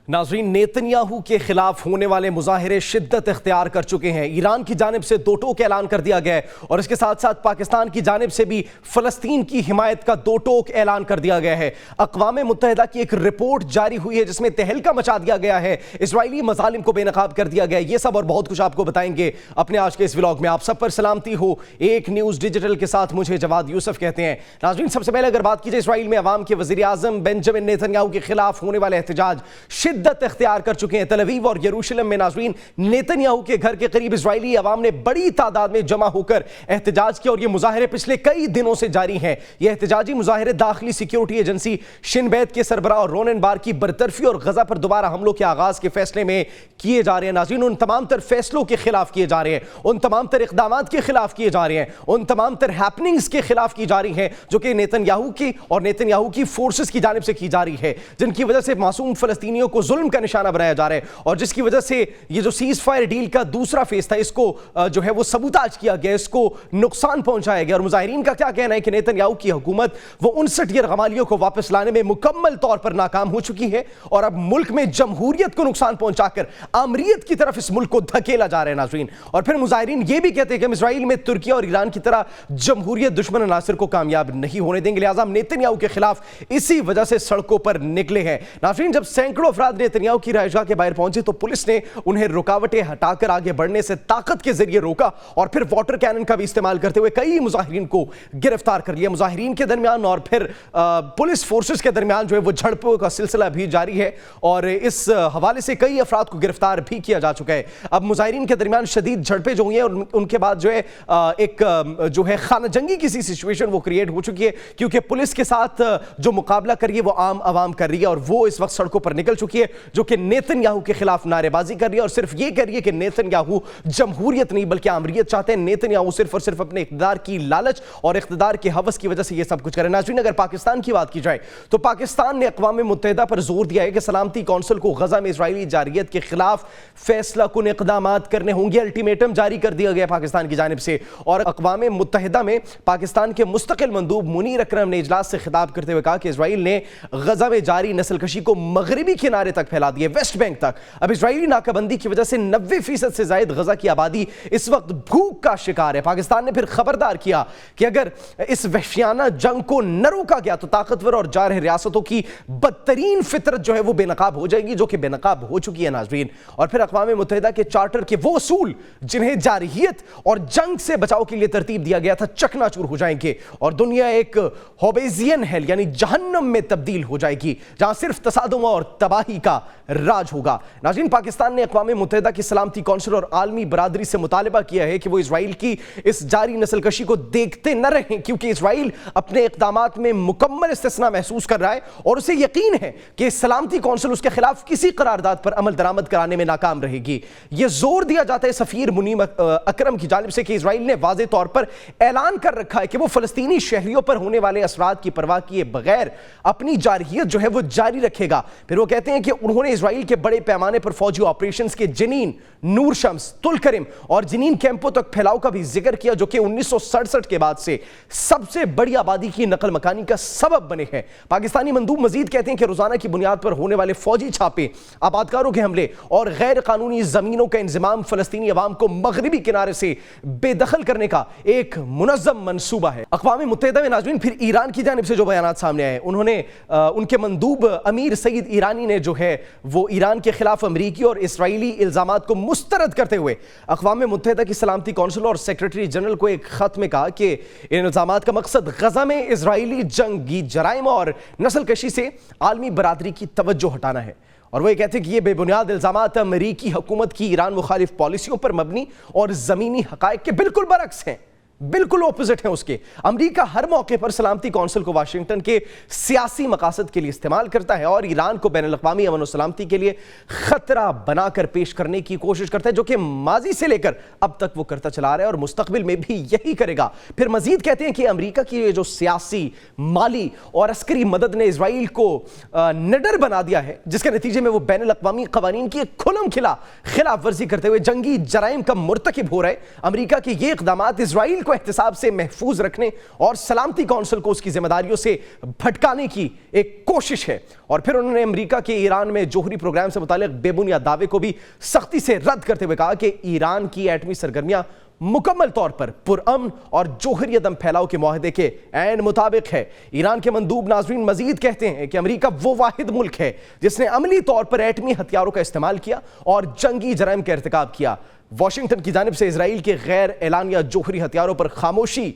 नाज़रीन, नेतन्याहू के खिलाफ होने वाले मुजाहिरे शिद्दत इख्तियार कर चुके हैं। ईरान की जानिब से दो टोक ऐलान कर दिया गया है और इसके साथ साथ पाकिस्तान की जानिब से भी फ़लस्तीन की हिमायत का दो टोक ऐलान कर दिया गया है। अक़वाम मुत्तहिदा की एक रिपोर्ट जारी हुई है जिसमें तहलका मचा दिया गया है, इसराइली मज़ालिम को बेनकाब कर दिया गया है। ये सब और बहुत कुछ आपको बताएंगे अपने आज के इस व्लॉग में। आप सब पर सलामती हो। एक न्यूज़ डिजिटल के साथ मुझे जवाद यूसुफ कहते हैं। नाज़रीन, सबसे पहले अगर बात की जाए इसराइल में अवाम के वज़ीर आज़म बेंजामिन नेतन्याहू के खिलाफ होने वाले एहतजाज शिद्दत इख्तियार कर चुके हैं। तल अवीव और यरूशलेम में नाज़रीन नेतन्याहू के घर के करीब इजरायली अवाम ने बड़ी तादाद में जमा होकर एहतजाज किया और ये मुजाहिरे पिछले कई दिनों से जारी हैं। ये एहतजाजी मुजाहिरे दाखिली सिक्योरिटी एजेंसी शिन बेत के सरबराह रोनेन बार की बरतरफी और गजा पर दोबारा हमलों के आगाज के फैसले में किए जा रहे हैं। नाज़रीन, उन तमाम तर फैसलों के खिलाफ किए जा रहे हैं, उन तमाम तर इक़दामात के खिलाफ किए जा रहे हैं, उन तमाम तर हैपनिंग्स के खिलाफ की जा रही हैं जो कि नेतन्याहू की और नेतन्याहू की फोर्सेस की जानिब से की जा रही है, जिनकी वजह से मासूम फ़लस्तीनियों को जुल्म का निशाना बनाया जा रहा है और जिसकी वजह से ये जो सीज फायर डील का दूसरा फेज था इसको जो है वो सबूताज किया गया, इसको नुकसान पहुंचाया गया। और मुजाहिरीन का क्या कहना है कि नेतन्याहू की हुकूमत वो 59 यरगमालियों को वापस लाने में मुकम्मल तौर पर नाकाम हो चुकी है और अब मुल्क में जमहूरियत को नुकसान पहुंचाकर आमरीत की तरफ इस मुल्क को धकेला जा रहा है। नाज़रीन, और फिर मुजाहिरीन ये भी कहते हैं कि हम इसराइल में तुर्की और ईरान की तरह जमहूरियत दुश्मन अनासर को कामयाब नहीं होने देंगे, लिहाजा हम नेतन्याहू के खिलाफ इसी वजह से सड़कों पर निकले हैं। नाज़रीन, जब सैकड़ों अफराद नेतन्याहू की रहायशगाह के बाहर पहुंचे तो पुलिस ने उन्हें रुकावटें हटाकर आगे बढ़ने से ताकत के जरिए रोका और फिर वाटर कैनन का भी इस्तेमाल करते हुए कई मुजाहिरीन को गिरफ्तार कर लिया। मुजाहिरीन के दरमियान और फिर पुलिस फोर्सेस के दरमियान जो है वो झड़पों का सिलसिला भी जारी है और इस हवाले से कई अफराद को गिरफ्तार भी किया जा चुका है। अब मुजाहिरीन के दरमियान शदीद झड़पें जो हुई हैं और उनके बाद जो है एक जो है खाना जंगी किसी सिचुएशन वो क्रिएट हो चुकी है, क्योंकि पुलिस के साथ जो मुकाबला कर रही है वो आम आवाम कर रही है और वो इस वक्त सड़कों पर निकल चुकी है जो कि नेतन्याहू के खिलाफ नारेबाजी कर रही है और सिर्फ ये कह रही है कि नेतन्याहू जमहूरियत नहीं बल्कि आमरीत चाहते हैं। नेतन्याहू सिर्फ और सिर्फ अपने इक़्तिदार की लालच और इक़्तिदार के हवस की वजह से ये सब कुछ करें। नाज़रीन, अगर पाकिस्तान की बात की जाए तो पाकिस्तान ने अक़वाम मुत्तहिदा पर जोर दिया है कि सलामती कौंसिल को गजा में इजरायली जारियत के खिलाफ फैसला कुन इक़दामात करने होंगे। अल्टीमेटम जारी कर दिया गया पाकिस्तान की जानिब से और अक़वाम मुत्तहिदा में पाकिस्तान के मुस्तकिल मंदूब मुनीर अकरम ने इजलास से खिताब करते हुए कहा कि इजराइल ने गजा में जारी नस्लकशी को मगरबी किनारे तक फैला दिया, वेस्ट बैंक तक। अब इजरायली नाकाबंदी की वजह से 90% से ज्यादा गजा की आबादी इस वक्त भूख का शिकार है। पाकिस्तान ने फिर खबरदार किया कि अगर इस वहशियाना जंग को न रोका गया तो ताकतवर और जारह रियासतों की बदतरीन फितरत जो है वो बेनकाब हो जाएगी, जो कि बेनकाब हो चुकी है। नाज़रीन, और फिर अक़वाम मुत्तहिदा के चार्टर के वो उसूल जिन्हें जारहियत और जंग से बचाव के लिए तरतीब दिया गया था चकनाचूर हो जाएंगे और दुनिया एक होबेजियन हेल यानी जहन्नम में तब्दील हो जाएगी जहां सिर्फ तसादुम और तबाही का राज होगा। नाज़रीन, पाकिस्तान ने अक़वाम मुत्तहिदा की सलामती कौंसिल और आलमी बरादरी से मुतालबा किया है कि वो इजराइल की इस जारी नस्लकशी को देखते न रहें, क्योंकि इजराइल अपने इक़दामात में मुकम्मल इस्तिस्ना महसूस कर रहा है और उसे यकीन है कि सलामती कौंसिल उसके खिलाफ किसी करारदाद पर अमल दरामद कराने में नाकाम रहेगी। यह जोर दिया जाता है सफ़ीर मुनीर अकरम की जानिब से कि इजराइल ने वाज़े तौर पर ऐलान कर रखा है कि वो फ़लस्तीनी शहरियों पर होने वाले असरात की परवाह किए बगैर अपनी जारहियत जो है वो जारी रखेगा। फिर वो कहते हैं कि उन्होंने इजराइल के बड़े पैमाने पर फौजी ऑपरेशंस के जनीन, नूर शम्स, तुल करिम और जनीन कैंपों तक फैलाव का भी जिक्र किया जो कि 1967 के बाद से सबसे बड़ी आबादी की नकल मकानी का सबब बने हैं। पाकिस्तानी मंदूब मजीद कहते हैं कि रोजाना की बुनियाद पर होने वाले फौजी छापे, आबादकारों के हमले और गैर कानूनी जमीनों का इंतजाम फलस्तीनी अवाम को मगरबी किनारे से बेदखल करने का एक मुनज़्ज़म मंसूबा है। अक़वाम मुत्तहिदा में नाज़रीन फिर ईरान की जानिब से जो बयानात सामने आए, उन्होंने उनके मंदूब अमीर सईद ईरानी ने जो है वो ईरान के खिलाफ अमरीकी और इसराइली इल्ज़ामात को मुस्तरद करते हुए अक़वाम मुत्तहिदा की सलामती कौंसिल और सेक्रेटरी जनरल को एक खत में कहा कि इन इल्ज़ामात का मकसद गजा में इजराइली जंगी जराइम और नस्लकशी से आलमी बरादरी की तवज्जो हटाना है। और वो ये कहते हैं कि ये बेबुनियाद इल्ज़ामात अमरीकी हुकूमत की ईरान मुखालिफ पॉलिसियों पर मबनी और ज़मीनी हक़ाइक़ के बिल्कुल बरक्स हैं, बिल्कुल ऑपोजिट है उसके। अमेरिका हर मौके पर सलामती कौंसिल को वाशिंगटन के सियासी मकासद के लिए इस्तेमाल करता है और ईरान को बैनुल अक़वामी अमन और सलामती के लिए खतरा बनाकर पेश करने की कोशिश करता है, जो कि माजी से लेकर अब तक वो करता चला रहा है और मुस्तकबिल में भी यही करेगा। फिर मजीद कहते हैं कि अमेरिका की जो सियासी, माली और अस्करी मदद ने इसराइल को निडर बना दिया है, जिसके नतीजे में वो बैनुल अक़वामी क़वानीन की खुलम खिलाफ वर्जी करते हुए जंगी जराइम का मुर्तकिब हो रहे। अमेरिका के ये इक़दामात इसराइल को को एहतसाब से महफूज रखने और सलामती कौंसिल को उसकी जिम्मेदारियों से भटकाने की एक कोशिश है। और फिर उन्होंने अमेरिका के ईरान में जोहरी प्रोग्राम से मुतालिक बेबुनियाद दावे को भी सख्ती से रद्द करते हुए कहा कि ईरान की एटमी सरगर्मियां मुकम्मल तौर पर पुरअमन और जोहरी अदम फैलाव के मुआहदे के ऐन मुताबिक है। ईरान के मंदूब नाज़रीन मजीद कहते हैं कि अमेरिका वो वाहिद मुल्क है जिसने अमली तौर पर एटमी हथियारों का इस्तेमाल किया और जंगी जराइम का इर्तिकाब किया। वाशिंगटन की जानिब से इजराइल के गैर एलानिया जोहरी हथियारों पर खामोशी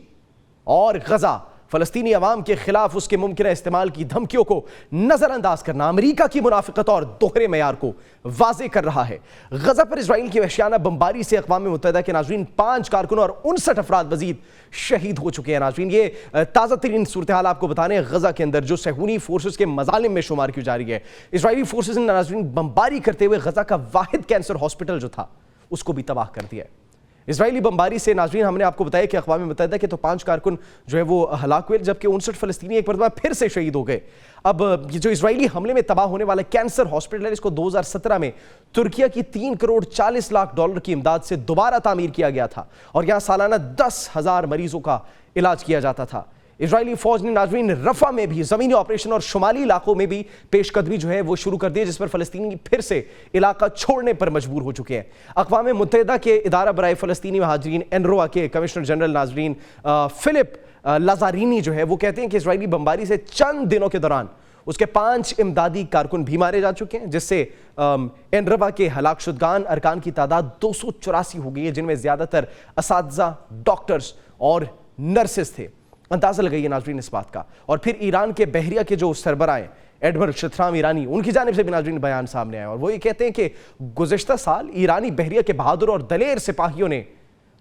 और गजा फलस्तीनी अवाम के खिलाफ उसके मुमकिन इस्तेमाल की धमकियों को नजरअंदाज करना अमेरिका की मुनाफिकत और दोहरे मयार को वाज़ेह कर रहा है। गजा पर इजराइल की वहशियाना बमबारी से अक़वाम मुत्तहिदा के नाज़रीन 5 कारकुन और 59 अफराद मजीद शहीद हो चुके हैं। नाज़रीन ये ताज़ा तरीन सूरत हाल आपको बताने गजा के अंदर जो सहूनी फोर्सेस के मजालिम में शुमार की जा रही है। इजराइली फोर्सेस ने नाज़रीन बमबारी करते हुए गजा का वाहिद कैंसर हॉस्पिटल जो था उसको भी तबाह कर दिया है। इजरायली बमबारी से नाज़रीन हमने आपको बताया कि अक़वाम मुत्तहिदा के तो 5 कारकुन जो है वो हलाक हुए, जबकि 59 फ़लस्तीनी एक मरतबा फिर से शहीद हो गए। अब ये जो इजरायली हमले में तबाह होने वाला कैंसर हॉस्पिटल है, इसको 2017 में तुर्किया की 3 करोड़ 40 लाख डॉलर की इमदाद से दोबारा तामीर किया गया था और यहाँ सालाना 10,000 मरीजों का इलाज किया जाता था। इजरायली फौज ने नाज़रीन रफा में भी ज़मीनी ऑपरेशन और शुमाली इलाकों में भी पेशकदमी जो है वो शुरू कर दी है, जिस पर फ़लस्तीनी फिर से इलाका छोड़ने पर मजबूर हो चुके हैं। अक़वाम मुत्तहिदा के इदारा बराए फ़लस्तीनी महाजरीन एनरोआ के कमिश्नर जनरल नाज़रीन फिलिप लाज़ारिनी जो है वो कहते हैं कि इजरायली बमबारी से चंद दिनों के दौरान उसके 5 इमदादी कारकुन भी मारे जा चुके हैं, जिससे एनरोआ के हलाक शुदगान अरकान की तादाद 284 हो गई है, जिनमें ज़्यादातर असातिज़ा, डॉक्टर्स और नर्सेस थे। अंदाज़ा लगाइए नाज़रीन इस बात का। और फिर ईरान के बहरिया के जो सरबराह एडमिरल शतराम ईरानी, उनकी जानिब से भी नाज़रीन बयान सामने आया और वो ये कहते हैं कि गुज़िश्ता साल ईरानी बहरिया के बहादुर और दलेर सिपाहियों ने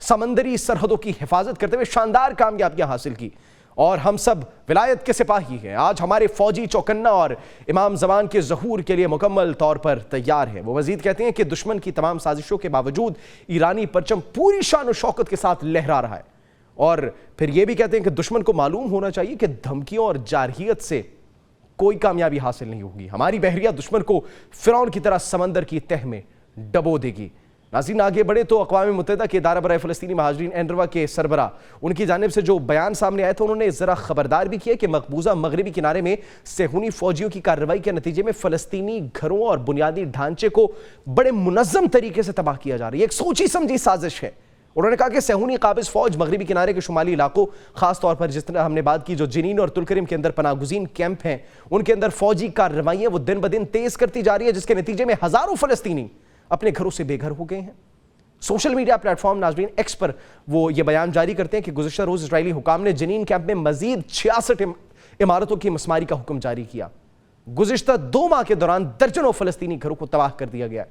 समंदरी सरहदों की हिफाजत करते हुए शानदार कामयाबियां हासिल की और हम सब विलायत के सिपाही हैं। आज हमारे फौजी चौकन्ना और इमाम ज़मान के ज़हूर के लिए मुकम्मल तौर पर तैयार हैं। वो मज़ीद कहते हैं कि दुश्मन की तमाम साजिशों के बावजूद ईरानी परचम पूरी शान और शौकत के साथ लहरा रहा है। और फिर ये भी कहते हैं कि दुश्मन को मालूम होना चाहिए कि धमकियों और जारहियत से कोई कामयाबी हासिल नहीं होगी। हमारी बहरिया दुश्मन को फिरौन की तरह समंदर की तह में डबो देगी। नाज़रीन आगे बढ़े तो अक़वाम मुत्तहिदा के इदारा बराए फ़लस्तीनी महाजरीन एनरोआ के सरबरा, उनकी जानिब से जो बयान सामने आया था, उन्होंने ज़रा खबरदार भी किया कि मकबूजा मगरबी किनारे में सेहूनी फ़ौजियों की कार्रवाई के नतीजे में फ़लस्तीनी घरों और बुनियादी ढांचे को बड़े मुनज़्ज़म तरीके से तबाह किया जा रहा है। एक सोची समझी साजिश है। उन्होंने कहा कि सेहूनी काबिज फौज मगरबी किनारे के शुमाली इलाकों, खास तौर पर जिस तरह हमने बात की जो जिनीन और तुलकरिम के अंदर पनागुज़ीन कैंप हैं, उनके अंदर फौजी कार्रवाइयाँ वो दिन ब दिन तेज़ करती जा रही है, जिसके नतीजे में हज़ारों फ़लस्तीनी अपने घरों से बेघर हो गए हैं। सोशल मीडिया प्लेटफॉर्म नाज़रीन एक्स पर वो ये बयान जारी करते हैं कि गुज़िश्ता रोज़ इजरायली हुकाम ने जनीन कैंप में मज़ीद 66 इमारतों की मसमारी का हुक्म जारी किया। गुज़िश्ता 2 माह के दौरान दर्जनों फ़लस्तीनी घरों को तबाह कर दिया गया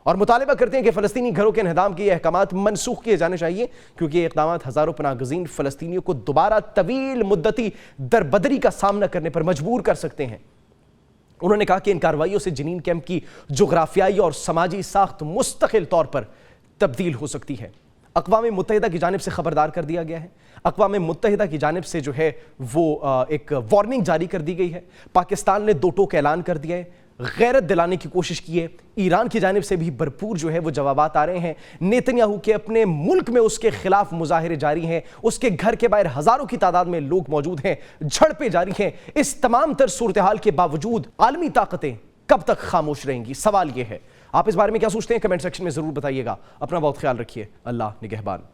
और मुतालिबा करते हैं कि फ़लस्तीनी घरों के इंहदाम के अहकामात मनसूख किए जाने चाहिए, क्योंकि ये इक़दामात हज़ारों पनागज़ीन फ़लस्तीनियों को दोबारा तवील मुद्दती दरबदरी का सामना करने पर मजबूर कर सकते हैं। उन्होंने कहा कि इन कार्रवाइयों से जनीन कैंप की जोग्राफियाई और समाजी साख्त मुस्तकिल तौर पर तब्दील हो सकती है। अक़वाम मुत्तहिदा की जानिब से खबरदार कर दिया गया है। अक़वाम मुत्तहिदा की जानिब से जो है वो एक वार्निंग जारी कर दी गई है। पाकिस्तान ने 2 टोक ऐलान कर दिया है, गैरत दिलाने की कोशिश की है। ईरान की जानिब से भी भरपूर जो है वो जवाबात आ रहे हैं। नेतन्याहू के अपने मुल्क में उसके खिलाफ मुजाहिरे जारी हैं, उसके घर के बाहर हज़ारों की तादाद में लोग मौजूद हैं, झड़पें जारी हैं। इस तमाम तर सूरत हाल के बावजूद आलमी ताकतें कब तक खामोश रहेंगी? सवाल ये है। आप इस बारे में क्या सोचते हैं? कमेंट सेक्शन में ज़रूर बताइएगा। अपना बहुत ख्याल रखिए। अल्लाह निगहबान।